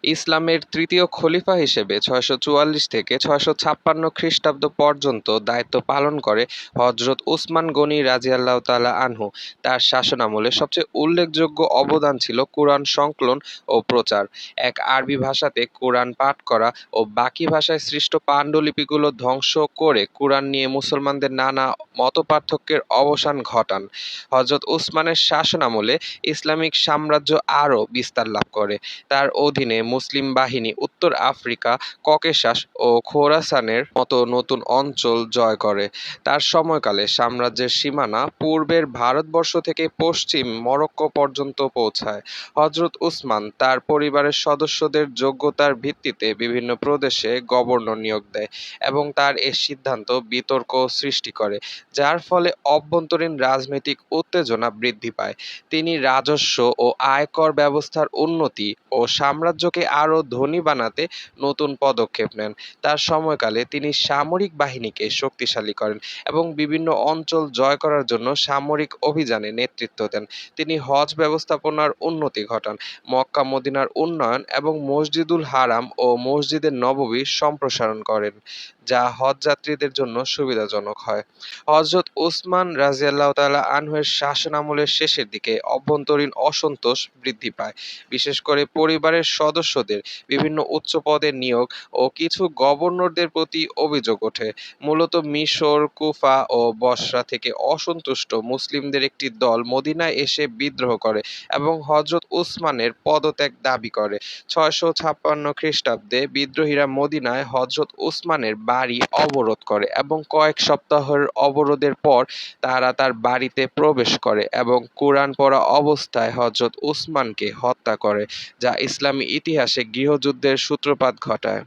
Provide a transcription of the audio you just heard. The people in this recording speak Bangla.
ইসলামের তৃতীয় খলিফা হিসেবে ৬৪৪ থেকে ৬৫৬ খ্রিস্টাব্দ পর্যন্ত দায়িত্ব পালন করে হযরত উসমান গনি রাযিয়াল্লাহু তাআলা আনহু। তার শাসনামলে সবচেয়ে উল্লেখযোগ্য অবদান ছিল কুরআন সংকলন ও প্রচার। এক আরবি ভাষাতে কুরআন পাঠ করা ও বাকি ভাষায় সৃষ্ট পান্ডুলিপিগুলো ধ্বংস করে কুরআন নিয়ে মুসলমানদের নানা মতপার্থক্যের অবসান ঘটান। হযরত উসমানের শাসনামলে ইসলামিক সাম্রাজ্য আরও বিস্তার লাভ করে। তার অধীনে মুসলিম বাহিনী উত্তর আফ্রিকা, ককেশাস ও খোরাসানের মতো নতুন অঞ্চল জয় করে। তার সময়কালে সাম্রাজ্যের সীমানা পূর্বের ভারতবর্ষ থেকে পশ্চিম মরক্কো পর্যন্ত পৌঁছায়। হযরত উসমান তার পরিবারের সদস্যদের যোগ্যতার ভিত্তিতে বিভিন্ন প্রদেশে গভর্নর নিয়োগ দেয় এবং তার এ সিদ্ধান্ত বিতর্ক সৃষ্টি করে, যার ফলে অভ্যন্তরীণ রাজনৈতিক উত্তেজনা বৃদ্ধি পায়। তিনি রাজস্ব ও আয়কর ব্যবস্থার উন্নতি ও সাম্রাজ্যকে আরও ধনী বানাতে নতুন পদক্ষেপ নেন। তার সময়কালে তিনি সামরিক বাহিনীকে শক্তিশালী করেন এবং বিভিন্ন অঞ্চল জয় করার জন্য সামরিক অভিযানে নেতৃত্ব দেন। তিনি হজ ব্যবস্থাপনার উন্নতি ঘটান, মক্কা মদিনার উন্নয়ন এবং মসজিদুল হারাম ও মসজিদে নববীর সম্প্রসারণ করেন, যা হজযাত্রীদের জন্য সুবিধাজনক হয়। হযরত উসমান রাযিয়াল্লাহু তাআলা আনহু-এর শাসনামলের শেষের দিকে অভ্যন্তরীণ অসন্তোষ বৃদ্ধি পায়, বিশেষ করে পরিবারের সদস্যদের বিভিন্ন উচ্চ পদে নিয়োগ ও কিছু গভর্নরদের প্রতি অভিযোগ ওঠে। মূলত মিশর, কুফা ও বসরা থেকে অসন্তুষ্ট মুসলিমদের একটি দল মদিনায় এসে বিদ্রোহ করে এবং হযরত উসমানের পদত্যাগ দাবি করে। ৬৫৬ খ্রিস্টাব্দে বিদ্রোহীরা মদিনায় হযরত উসমানের বাড়ি অবরোধ করে এবং কয়েক সপ্তাহের অবরোধের পর তারা তার বাড়িতে প্রবেশ করে এবং কুরআন পড়া অবস্থায় হযরত উসমানকে হত্যা করে, যা ইসলামী ইতিহাসে গৃহযুদ্ধের সূত্রপাত ঘটায়।